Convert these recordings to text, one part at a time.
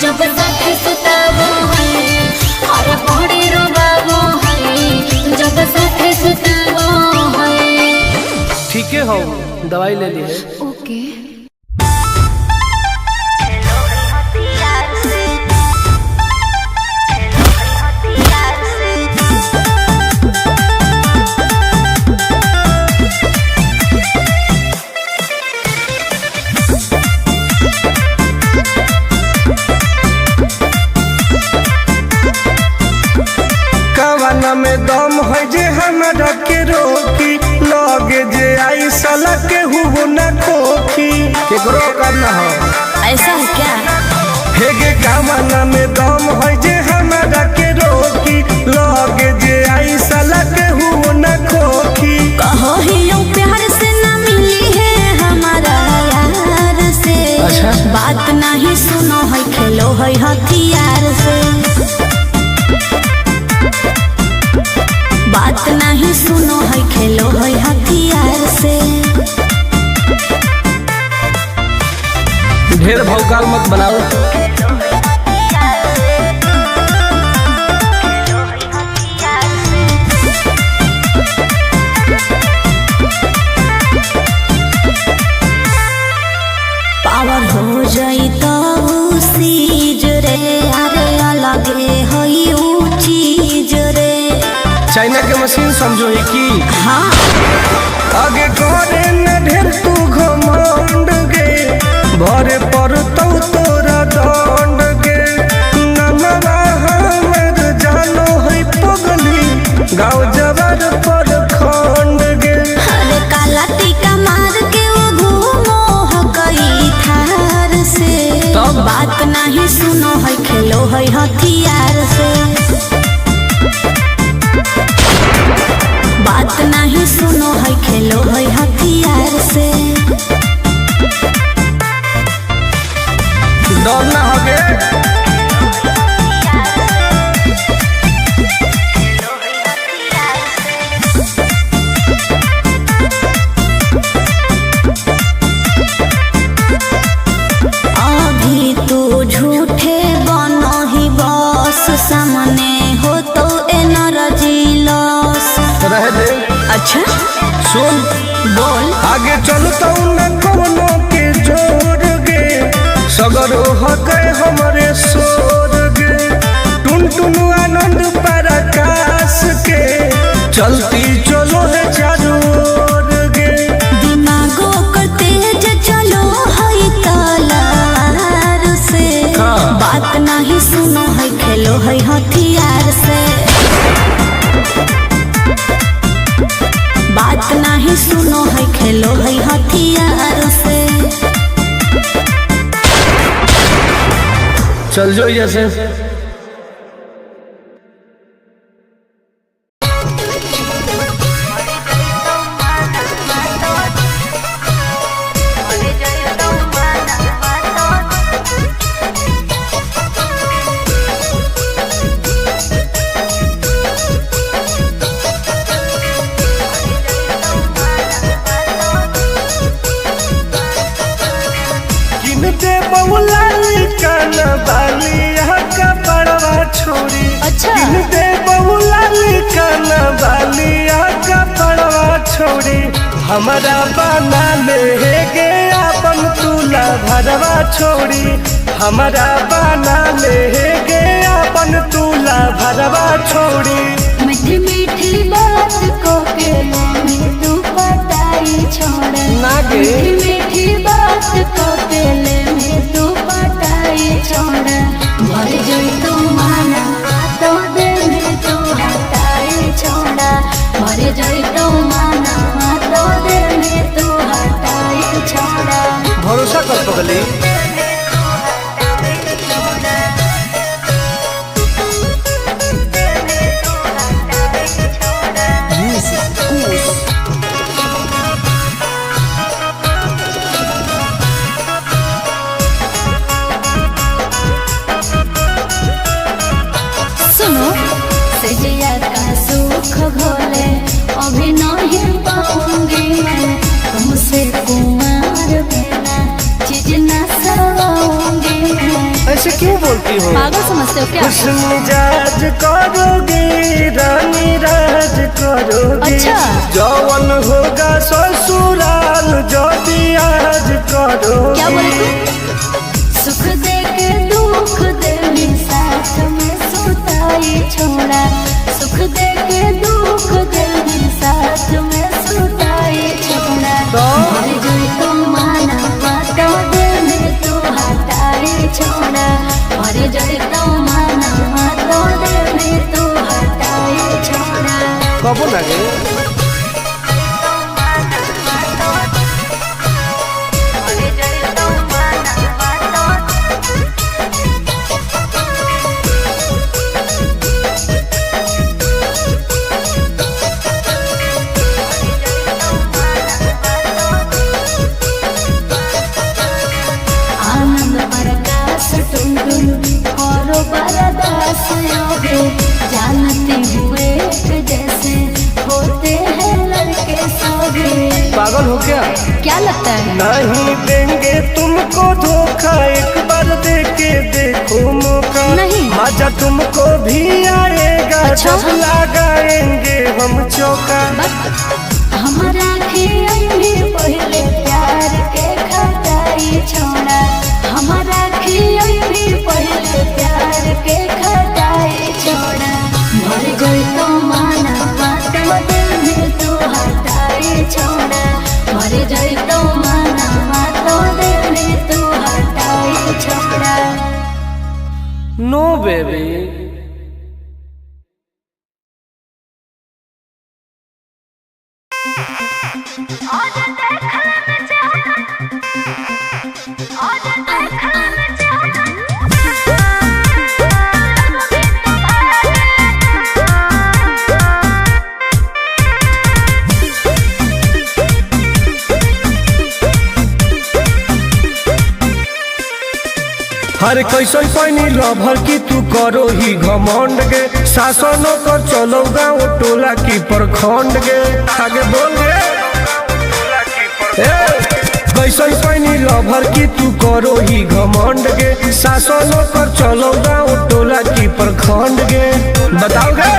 जब साथ सुताबो है और बड़ी रोबाबो है जब साथ सुताबो है। ठीक है हो दवाई ले ली है। ओके में दम है जे हमरा के रोकी लगे जे आई साला के हु न खोखी केकरो करना हो ऐसा है क्या? हे गे कामना में दम है जे हमरा के रोकी लगे जे आई साला के हु न खोखी। कहो ही प्यार से ना मिली है हमारा यार से। अच्छा? बात नहीं सुनो है खेलो है हथियार से। बात नहीं सुनो है खेलो है हथियार से। ढेर भौकाल मत बनाओ। पावर हो जाई तो सीज रे अरे अलगे हई ऊ चीज रे। चाइना के मशीन समझो है कि हाँ आगे करे न ढेर तू घमंड गे भरे पर तोरा दंड गे नमवा हमर जानो है पगली गाँव जबर पर खंड गे। अरे काला टीका मार के वो घूमो हकई थार से। तब बात नहीं सुनो है खेलो है हथियार से। बात नहीं सुनो है खेलो है हथियार से। डरना हो गे अभी तू झूठे बनो ही बस सामने हो तो एनर्जी लॉस रह दे। अच्छा सुन बोल आगे चलता न कोनो के जोर गे सगर हो गए हमारे सोर गे टुन टुन आनंद पराकाश के चलती चलो है चारू ओर गे। दिमागो को तेज चलो है तलवार से। बात नहीं सुनो है खेलो है हथियार से। बात नहीं सुनो है खेलो है हथियार से। चल जो जैसे दे बउला काना बाली यहाँ का बड़वा छोड़ी। अच्छा दे बउला काना बाली यहाँ का बड़वा छोड़ी हमारा बना ले गे अपन तुला भरवा छोड़ी हमारा बना ले गे अपन तुला भरवा छोड़ी। मीठी मीठी बात को के ले तू पटाई छोड़ नागे मीठी मीठी बात को के ले तू पटाई छोड़ मर जाई तू माना तो दे में तू हटाई छोड़ा मर जाई तू माना तो दे में तू हटाई छोड़ा। भरोसा कर पगली ऐसे क्यों बोलती हो? पागल समझते हो क्या? खुश मिजाज करोगे रानी राज करोगे। अच्छा। जौवन होगा ससुराल जो भी आज करोगे। क्या बोले तू? सुख दे के दुख दे साथ में सुताई छोड़ा। सुख दे के दुख दे साथ में सुताई छोड़ा। मर गई तो माना तो दिल में तू हटाई छोड़ा। मर गई तो माना तो दिल में तू हटाई छोड़ा। कब लगे जानते हुए जैसे होते हैं लड़के सभी। पागल हो क्या? क्या लगता है? नहीं देंगे तुमको धोखा, एक बार दे के देखो मौका। नहीं। मजा तुमको भी आएगा। अच्छा? जब लगाएंगे हम चौका। हमारा भी पहले प्यार के खटाई छोड़ा। हमारा भी पहले प्यार के खटाई छोड़ा। मर गई तो माना तो दिल में तू हटाई छोड़ा। मर गई तो माना तो दिल में तू हटाई छोड़ा। नो बेबी। हर कैसन पैनी लभर की तू करो ही घमंड गे। शासनों कर चलो गाँव टोला की प्रखंड गे। आगे बोल गे। कैसन पैनी लभर की तू करो ही घमंड गे। शासनों कर चलो गाँव टोला की प्रखंड गे। बताओ गे।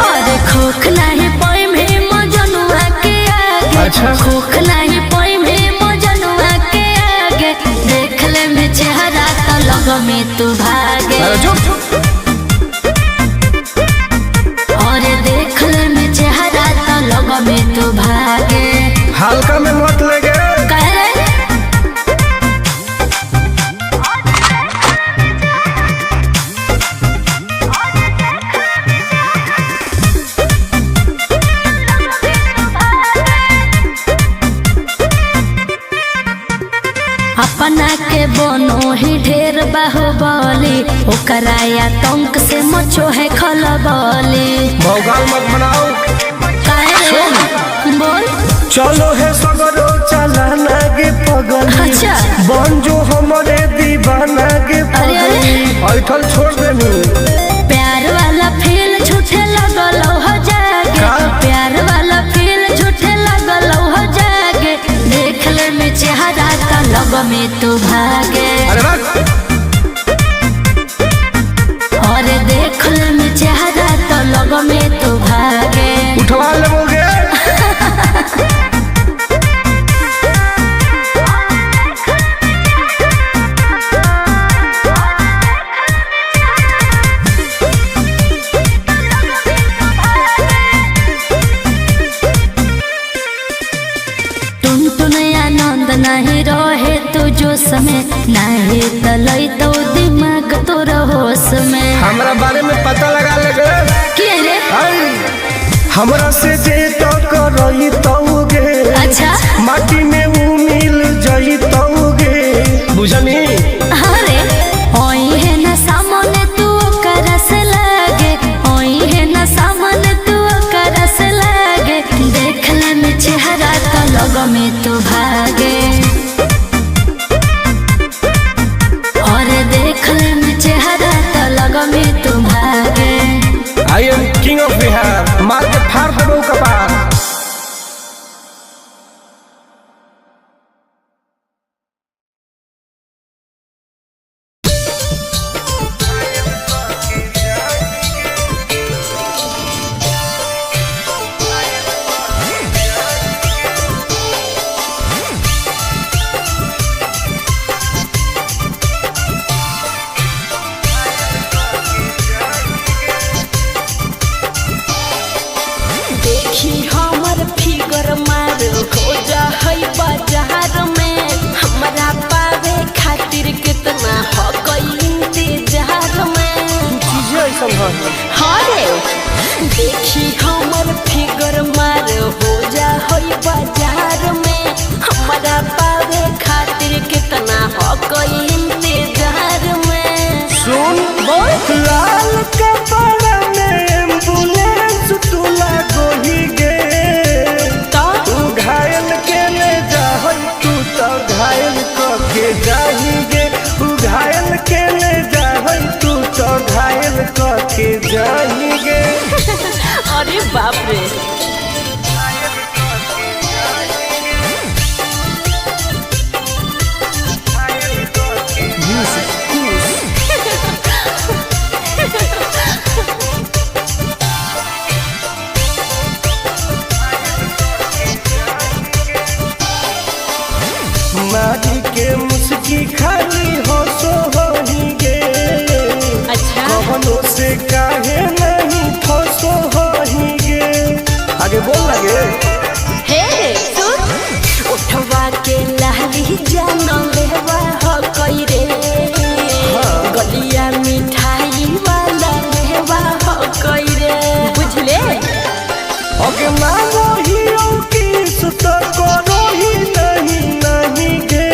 अरे खोखला है पाई में मजनुआ के आगे। अच्छा। खोखला है पाई में मजनुआ के आगे। देख ले में चेहरा तो लग में तू भागे। अरे चुप। और देख ले में चेहरा तो लग में तू भागे। हल्का में मत लगे। कह रहे अपना के बनो ही ढेर बाहुबली। ओकरा आतंक से मचो है खलबली। भौकाल मत बनाओ। बोल। चलो है सगरो चलाना गे पगली। अच्छा। बन जो हमारे दीवाना गे पगली। ऐठल छोड़ देनी। प्यार वाला फील झूठे लगल हो जागे। का? प्यार वाला फील झूठे लगल हो जागे। देख ले में चेहरा तो लग में तू भागे। अरे बात। और देख ले में चेहरा तो लग में तू भागे। उठवा ले बोगे। नहीं रहे तू जो समय नहीं तलई तो दिमाग तो होश में। हमरा बारे में पता लगा लगे। के रे? हमरा से जे तो करई तौगे। अच्छा। माटी में वो मिल जई तौगे। बुझनी। अरे ओई है ना सामने तू करस लागे। ओई है ना सामने तू करस लागे। देख ले में चेहरा तो लग में तू भागे। और देख ले में चेहरा तो लग में तू भागे। I am king of Bihar. मार के फाड़ देबो कपार। देखी हमर फिगर मार हो जा होई बाजार में हमारा पावे खातिर कितना हो कोई इंतजार में। सुन लाल कपड़ा में एम्बुलेंस तू लागोही गे तू घायल के ले जाहै तू तो घायल के जाही गे तू घायल के ले जाहै तू तो घायल के जाही गे। अरे बाप रे मारी के मुस्की खाली हो सो होही गे। अच्छा कवनों से काहे नहीं फसो होही गे। आगे बोल लगे हे सुन उठवा के लाली जानो लेवा हो कोई रे गलिया मिठाई वाला लेवा हो कोई रे बुझले। अगे मांगो ही किस तो करो ही नहीं गे।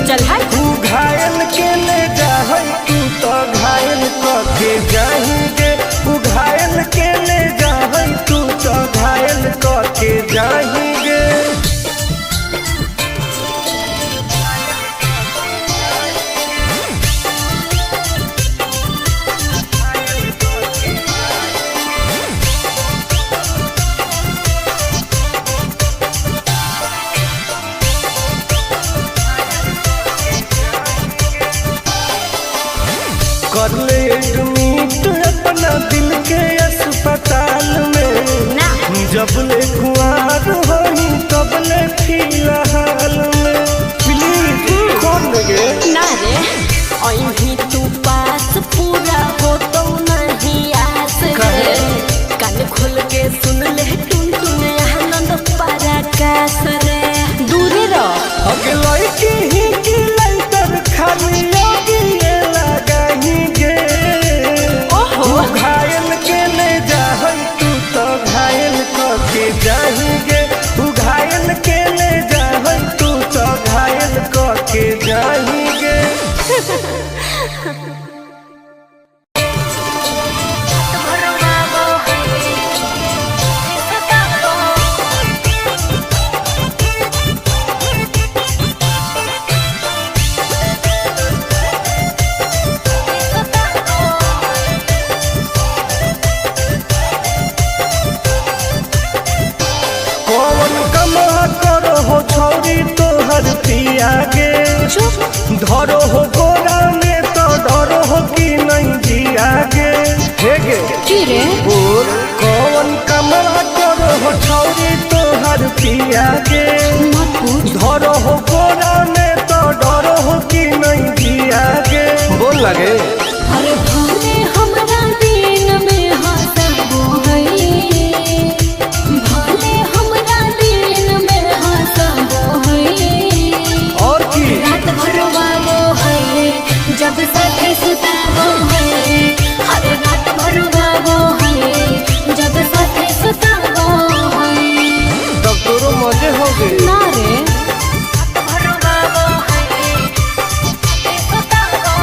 चल हाय तू घायल के ले जाहै तू तो घायल के जाही गे तू घायल के ले जाहै तू तो घायल के जाही गे। कर ले एडमिट अपना दिल के अस्पताल में ना जब ले कुआर होही तब ले फिलहाल में प्लीज कौन लगे ना रे अहीं तू पास पूरा हो तो नहीं आस रे कान खोल के सुन ले टुन टुन आनंद पराकाश रे दूर रह। अगे लड़की ही की लइटर खाली योगी लगाही गे। ओहो तू घायल के ले जाहै तू तो घायल के जाही गे तू घायल के ले जाहै तू तो घायल के जाही गे। कौन कमा करो हो छौरी तोहर पिया गे धरो हो गोरा में तो डरो हो कि नहीं जिया गे। हे गे की रे बोल कौन कमा करो हो छौरी तोहर पिया गे मत पूछ धरो हो गोरा में तो डरो हो कि नहीं जिया गे। बोल लगे अरे भले हमरा दिन में हंसबो है भले हमरा दिन में हंसबो है और की रात भर वागो है जब साथे सुताबो है हर रात भर वागो है जब साथे सुताबो है तब तोरो मजे हो गए ना रे रात भर वागो है साथे सुताबो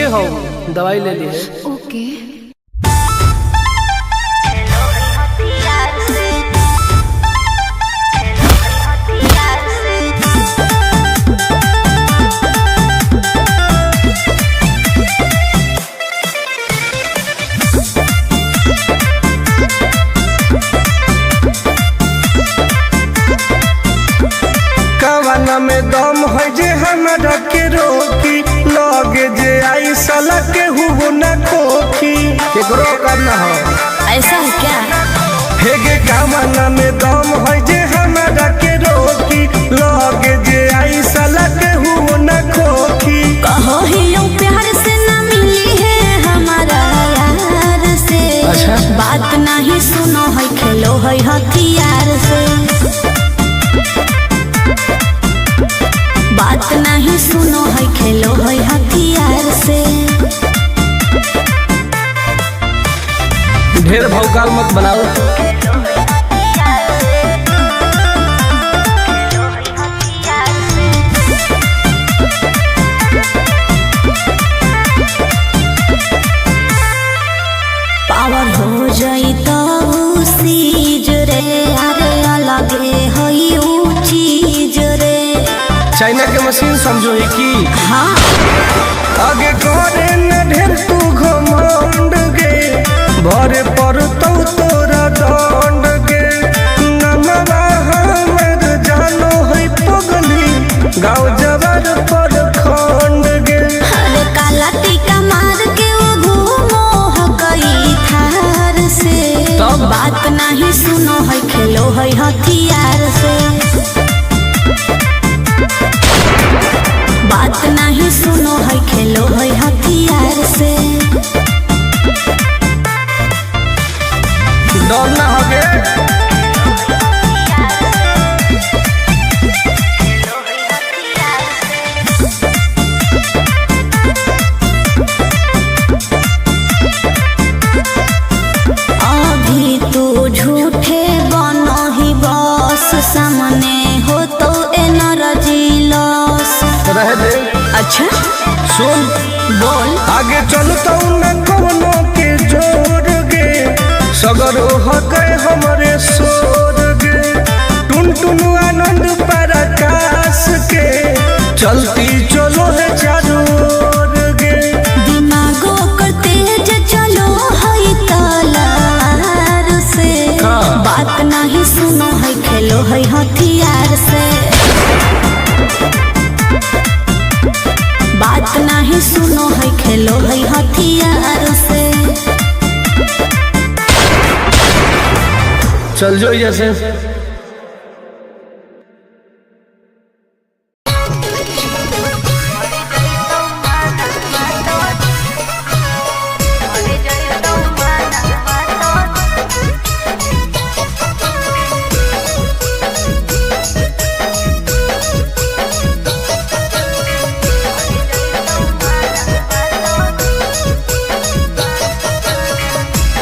हो दवाई ले ली है। ओके। कवाना में दम है जे हमरा के रोकी, लगे जे आई साला के हुओ न खोखी, केकरो करना हो ऐसा है क्या? हेगे कवाना में दम है जे हमरा के रोकी, लगे जे आई साला के हुओ न खोखी। कहो ही यूं प्यार से न मिली है हमारा यार से। अच्छा। बात नहीं सुनो है खेलो है हथियार से। बात नहीं सुनो है खेलो है हथियार से। ढेर भौकाल मत बनाओ। पावर हो जाई तो सीज रे, अरे अलगे है ऊ चीज रे। चाइना के मशीन समझो ही की। हाँ। आगे करे न ढेर तू घमंड गे, भरे पर तो तोरा दंड गे। नमवा हमर जानो है पगली, गाँव जबर पर खंड गे। अरे काला टीका मार के वो घूमो है कई थार से। तब? बात नहीं सुनो है खेलो है हथियार से। बात नहीं सुनो है खेलो है हथियार से। डर ना होगे। अभी तू झूठे बनो ही बस, सामने हो तो एनर्जी लॉस। रह दे। अच्छा सुन बोल। आगे चलता न कोनो के जोर गे, सगर हो गए हमारे सोर गे। टुन टुन आनंद पराकाश के, चलती चलो है चारों ओर गे। दिमागो कर तेज चलो है तलार से। हाँ। बात नहीं सुनो है खेलो है हथियार से। बात नहीं सुनो है खेलो है हथियार से। चल जो जैसे।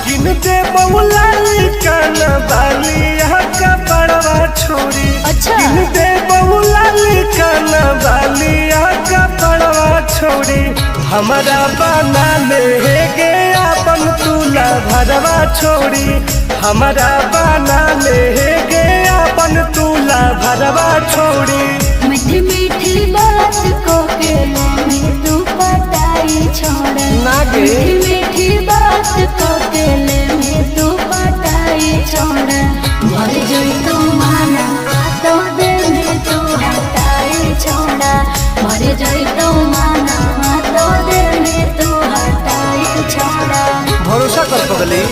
किनते बहुला कान बाली का बड़वा छोड़ी। अच्छा। किनते बहुला कान बाली का बड़वा छोड़ी। हमारा बना ले गे अपन तुला भरवा छोड़ी। हमारा बना ले गे अपन तुला भरवा छोड़ी। मीठी मीठी बात को के में तू पटाई छोड़। ना गे। मीठी मीठी बात को के में तू पटाई छोड़। भर जोई तू माना तो दे में तू हटाई छोड़। भर जोई तू माना तो दे में तू हटाई छोड़। भरोसा कर पगली।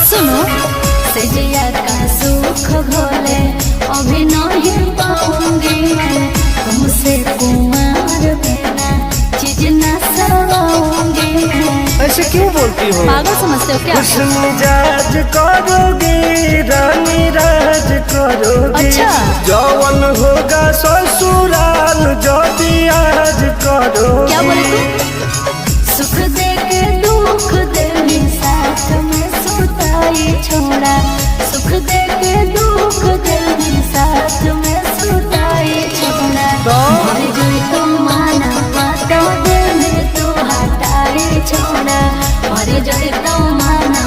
सुनो सजिया का सुख घोले अभी नहीं पाऊंगी मैं। तुमसे कुंवर बिना चीज न सवाऊंगी मैं। ऐसे क्यों बोलती हो? पागल समझते हो क्या? खुश मिजाज करोगी रानी राज को, करोगे। अच्छा। जौवन होगा ससुराल जदी आज करोगे। क्या बोले तू? सुख दे के दुख दे साथ में सुताई छोड़ा। सुख दे के दुख दे साथ में सुताई छोड़ा। मर जोई तो माना तो दे में तू हटाई छोड़ा। मर जोई तो माना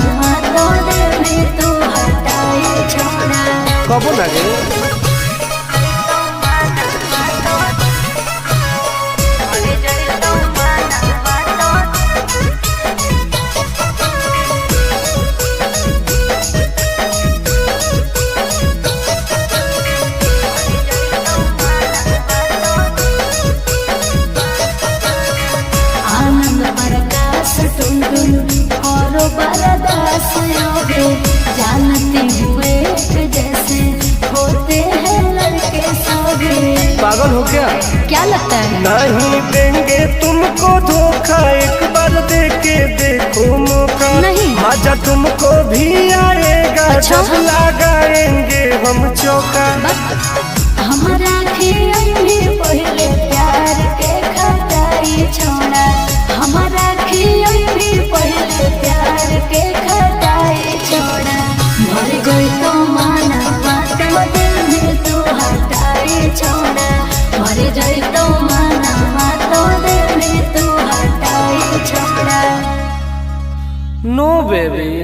तो दे में तू हटाई छोड़ा। कबो ना गे बरदास योगे जानती हुए जैसे होते हैं लड़के सोगे। पागल हो क्या लगता है? नहीं देंगे तुमको धोखा, एक बार दे के देखो मौका। नहीं। मजा तुमको भी आएगा। अच्छा? जब लगाएंगे हम चौका। हमारा भी पहले प्यार के खटाई छोड़ा। हमारा भी पहले प्यार के खटाई छोड़ा। मर गई तो माना तो दिल में तू हटाई छोड़ा। मर गई तो माना तो दिल में तू हटाई छोड़ा। नो बेबी।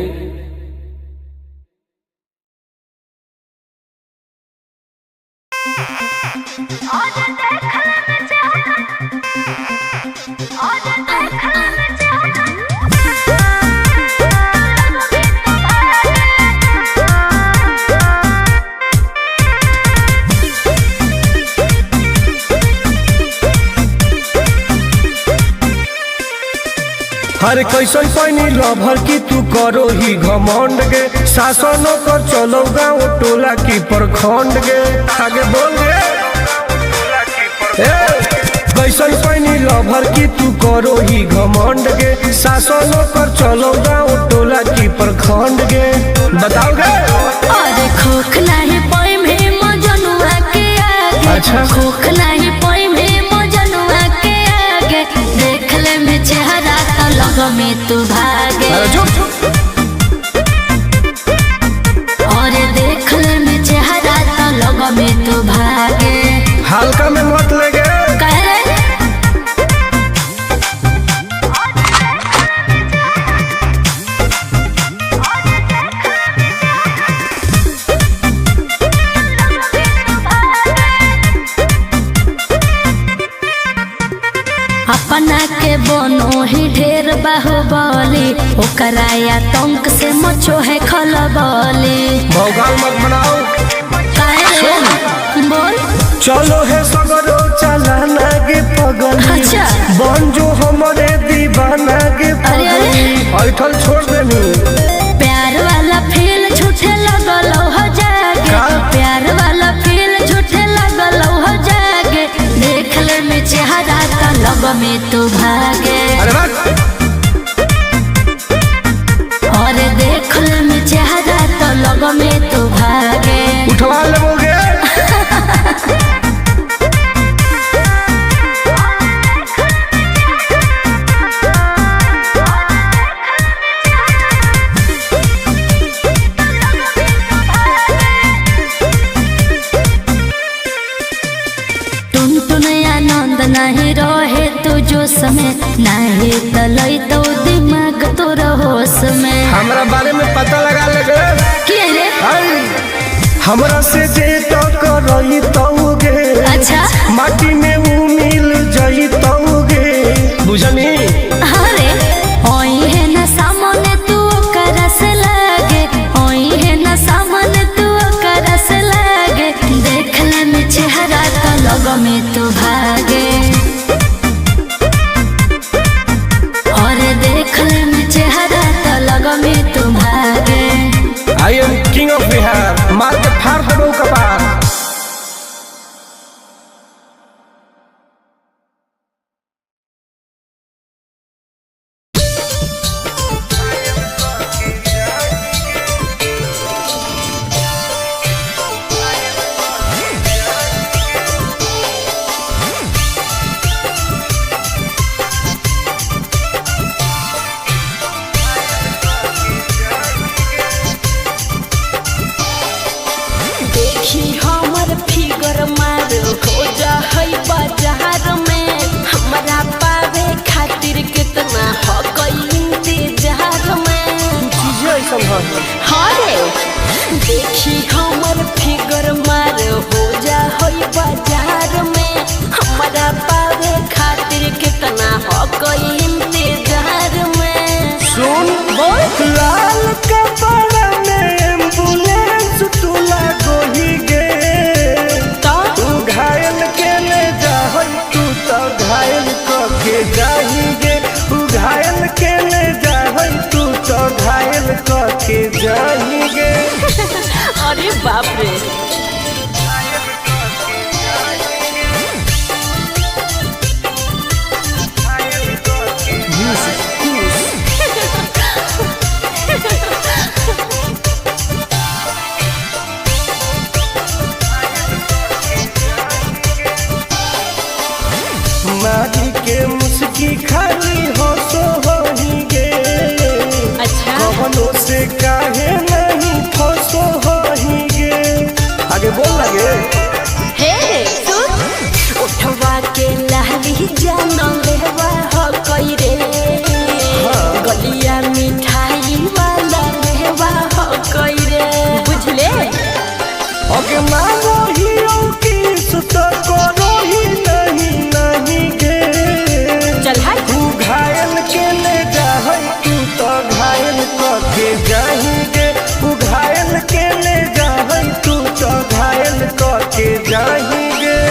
हर कैसन पैनी लभर की तू करो ही घमंड गे। शासनों कर चलो गाँव टोला की प्रखंड गे। आगे बोल गे। कैसन पैनी लभर की तू करो ही घमंड गे। शासनों कर चलो गाँव टोला की प्रखंड गे। बताओ गे। अरे खोखला है पोई में मजनुआ के आगे। अच्छा। खोखला है पोई में मजनुआ के आगे। देख ले में चेहरा तो लग में तू भागे। और देख ले में चेहरा तो लग में तू भागे। हल्का में मत ले गे। कह रहे अपना के बनो ही ढेर बाहुबली। ओकरा आतंक से मचो है खलबली। भौकाल मत बनाओ। बोल। चलो है सगरो चलाना गे पगली। अच्छा। बन जो हमारे दीवाना गे अरे, अरे। पगली। ऐठल छोड़ देनी। प्यार वाला फील झूठे लगल हो जागे। का? प्यार वाला फील झूठे लगल हो जागे। देख ले में चेहरा तो लग में तू भागे। अरे बात। और देख ले में चेहरा तो लग में तू भागे। उठवा लेबोगे। नहीं रहे तू जो समय नहीं तलई तो दिमाग तो होश में। हमरा बारे में पता लगा लेगे। क्या रे? हमरा से जे टकराई तौगे। अच्छा। माटी में वो मिल जाई तौगे। बुझनी? अरे ओई है ना सामने तू करस लागे। ओई है ना सामने तू करस लागे। देख ले में चेहरा तो लग में तू भागे। और देख ले में चेहरा तो लग में तू भागे। I am king of Bihar. मार के फाड़ दो कपार। देखी हमर फिगर मार हो जा है बाजार में हमरा पावे खातिर कितना हो गई इंतजार में चीजें ऐसा है हाँ रे देखी हमर फिगर मार हो जा है बाजार में हमरा पावे खातिर कितना हो गई इंतजार में सुन बोल लाल कपड़ा में एम्बुलेंस तुला गोही गे तो तू घायल के ले जाहई तू तो घायल के जाही गे तू घायल के ले जाहई तू तो घायल के जाही गे अरे बाप रे मारी के मुस्की खाली हो सो होही गे अच्छा कवनो से काहे नहीं फसो होही गे आगे बोल लगे हे सुन उठवा के लहरी जान लेवा हो कई रे गलिया मिठाई वाला लेवा हो कई रे बुझले अगे मारो ही की सुत करो ही नहीं गे चल हाय तू घायल के ले जाहई तू तो घायल के जाही गे तू घायल के ले जाहई तू तो घायल के जाही गे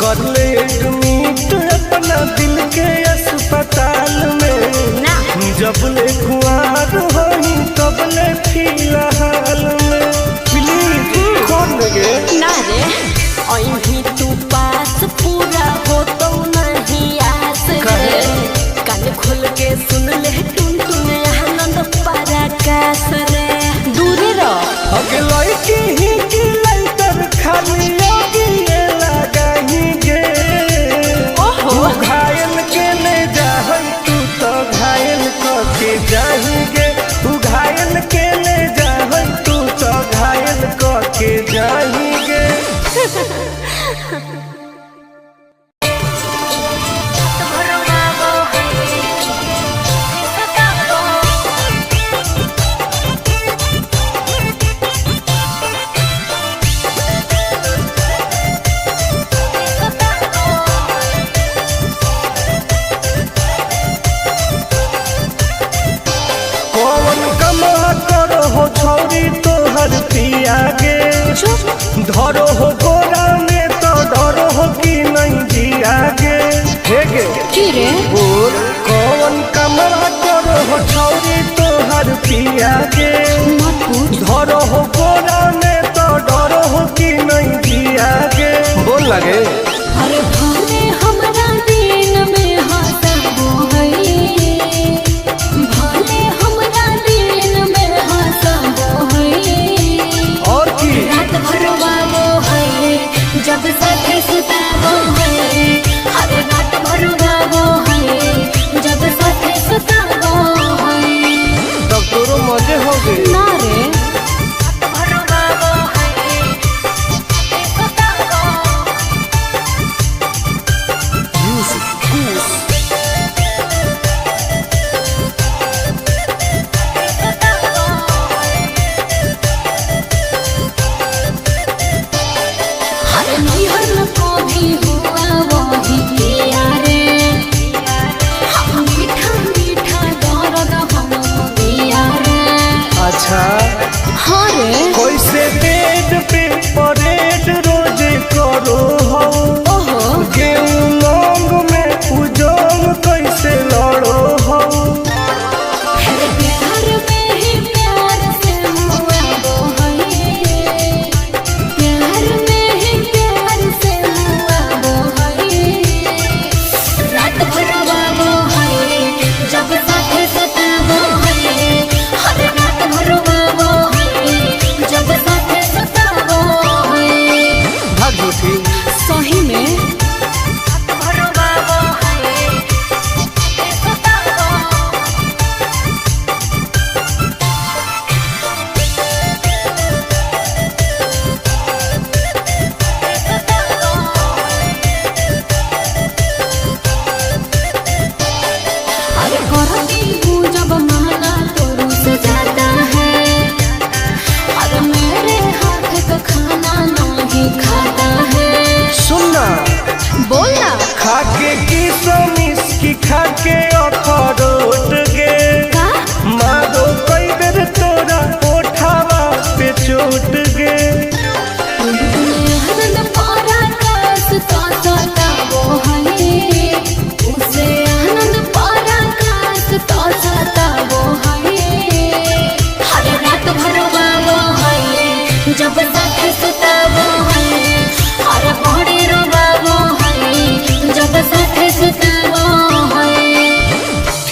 कर ले एडमिट अपना दिल के अस्पताल में ना जब ले खुआर होही तब ले फिलहाल में प्लीज कौन लगे ना रे अहीं तू पास पूरा हो तो नहीं आस रे कान खोल के सुन ले टुन टुन आनंद पराकाश रे दूरे रह अगे लड़की ही की लाइटर खाली योगी ये लगाही गे ओहो तू घायल के ले जाहई तू तो घायल के जाही गे तू घायल के ले जाहई तू तो घायल के जाही गे कौन कमा करो हो छौरी तोहर पिया गे धरो हो गोरा में तो डरो हो कि नहीं जिया गे हे गे की रे बोल कौन कमा करो हो छौरी तोहर पिया गे मत पूछ धरो हो गोरा में तो डरो हो कि नहीं जिया गे बोल लगे अरे भले हमरा दिन में हंसबो है भले हमरा दिन में हंसबो है और की रात भर वालो है जब साथे सुताबो है हर रात भर वालो है जब साथे सुताबो है तब तोरो मजे हो गए ना रे रात भर वालो है साथे सुताबो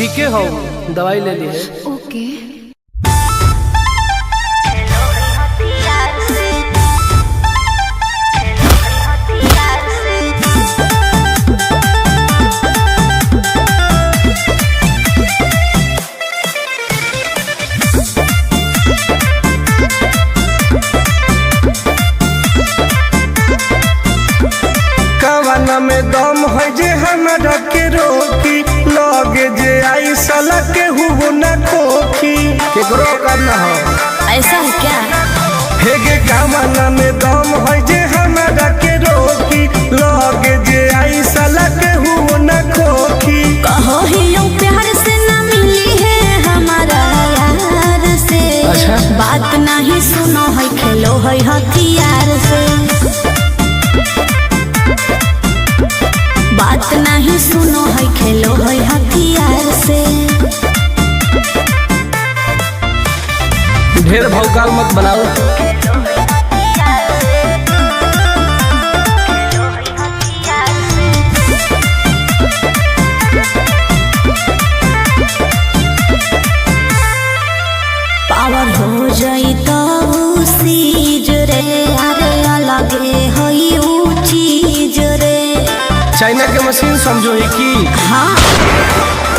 ठीक है हो, दवाई ले ली है। ओके। कवाना में दम है जे हमरा के रोकी, लगे जे आई साला के हुबो ना खोखी, केकरो करना हो ऐसा है क्या? हे गे कवाना में दम है जे हमरा के रोकी, लगे जे आई साला के हुबो ना खोखी। कहो ही यूं प्यार से ना मिली है हमारा यार से। अच्छा। बात नहीं सुनो है, खेलो है हथियार से। बात नहीं सुनो है, खेलो है हथियार से। ढेर भौकाल मत बनाओ। पावर हो जाई तो सीज रे, अरे अलगे हई ऊ चीज रे। चाइना के मशीन समझो ही की हाँ।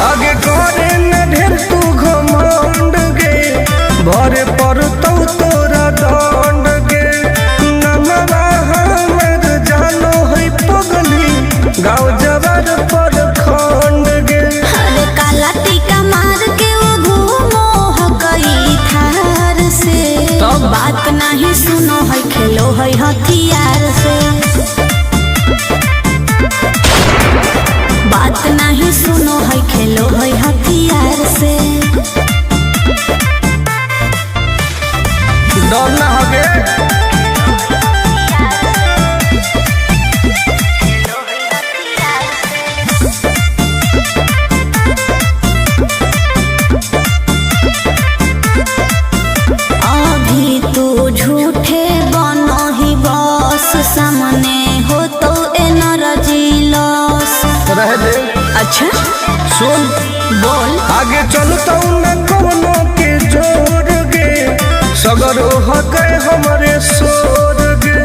आगे करे न ढेर तू घमंड गे, भरे पर तो तोरा दंड गे। नमवा हमर जानो है पगली, गाँव जबर पर खंड गे। अरे काला टीका मार के वो घूमो हकई थार से। तब? बात नहीं सुनो है, खेलो है हथियार से। बात नहीं सुनो है, खेलो है हथियार से। डर ना होगे अभी तू झूठे बनो ही बस, सामने हो तो एनर्जी लॉस। रह दे। अच्छा सुन बोल। आगे चलता न कोनो के जोर गे, सगर हो गए हमरे सोर गे।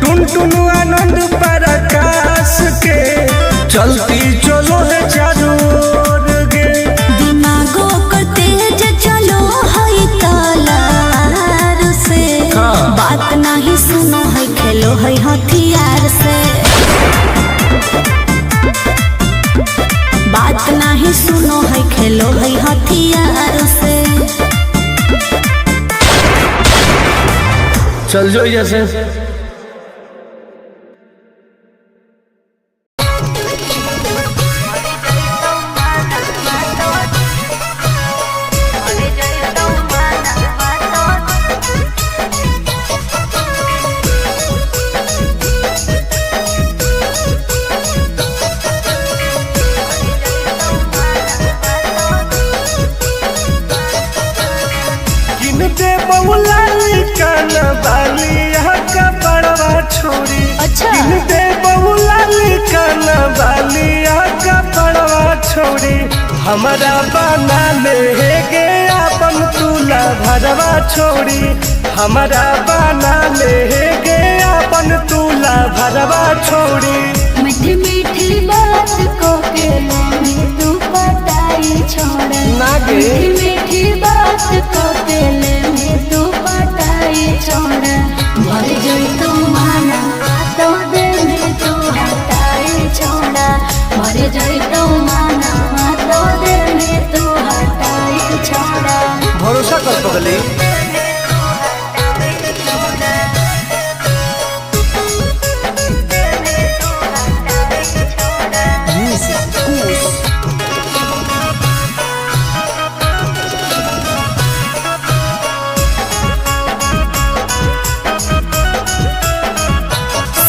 टुन टुन आनंद पराकाश के, चलती चलो है चारों ओर गे। दिमागो कर तेज चलो है तलवार से। हाँ। बात नहीं सुनो है, खेलो है हथियार से। बात नहीं सुनो है, खेलो है हथियार से। चल जो जैसे। किन दे बउला कान बाली का बड़वा छोड़ी। अच्छा। किन दे बउला कान बाली का बड़वा छोड़ी। हमारा बना ले गे अपन तुला भरवा छोड़ी। हमारा बना ले गे अपन तुला भरवा छोड़ी। मीठी मीठी बात को के ले तू पटाई छोड़। ना गे। मीठी मीठी बात को के ले तू पटाई छोड़। भर जोई तू माना तो दे में तू हटाई छोड़ा। भर जोई तू माना तो दे में तू हटाई छोड़ा। भरोसा कर पगली।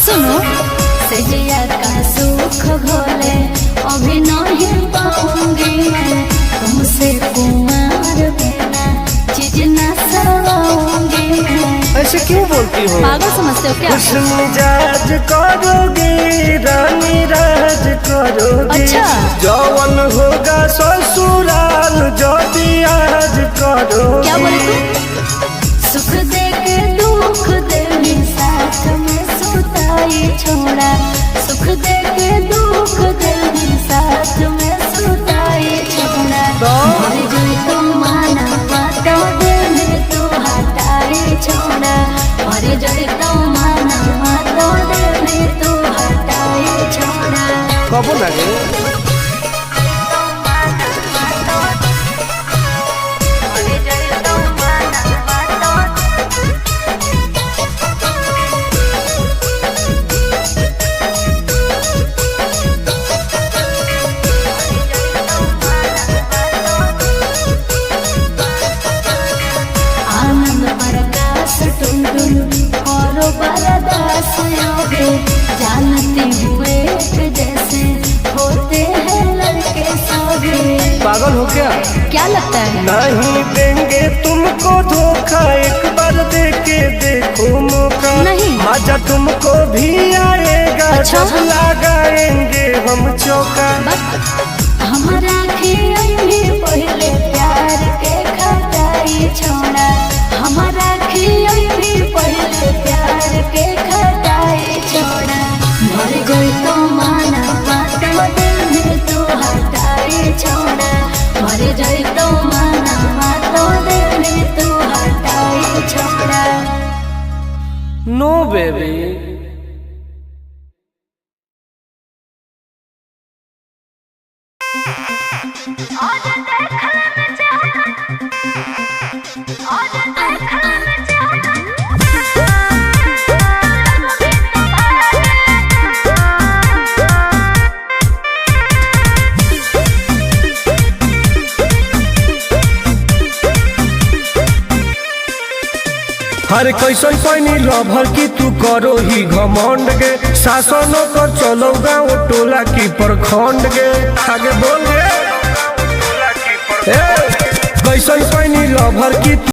सुनो सजिया का सुख घोले अभी नहीं पाऊंगी मैं। तुमसे कुमार बिना चीज न सवाऊंगी मैं। ऐसे क्यों बोलती हो? पागल समझते हो क्या? खुश मिजाज करोगी, रानी राज करोगी। अच्छा। जौवन होगा ससुर करोगे। क्या बोले तू? सुख दे के दुख देवी साथ में सुताई छोड़ा, सुख दे के दुख देवी साथ में सुताई छोड़ा। मर जाए तो माना तो देवी तू हटाई छोड़ा, मर जाए तो माना तो देवी तू हटाई छोड़ा। कबो लगे आनंद प्रकाश टुनटुन करो बरदास योगे, जानते हुए जैसे होते हैं लड़के सभी। पागल हो क्या? क्या लगता है? नहीं देंगे तुमको धोखा, एक बार दे के देखो मौका। नहीं। मजा तुमको भी आएगा अच्छा। जब लगाएंगे हम चौका। हमारा खियाई पहले प्यार के खटाई छोड़ा, हमारा खियाई पहले प्यार के खटाई छोड़ा। मर गई तो माना तो दिल तू हटाई छोड़ा, मर गई तो माना तो दिल तू हटाई छोड़ा। नो बेबी। हर कैसन पैनी लभर की तू करो ही घमंड गे, शासनों कर चलो गाँव टोला की प्रखंड गे। आगे बोल गे कैसन पैनी लभर की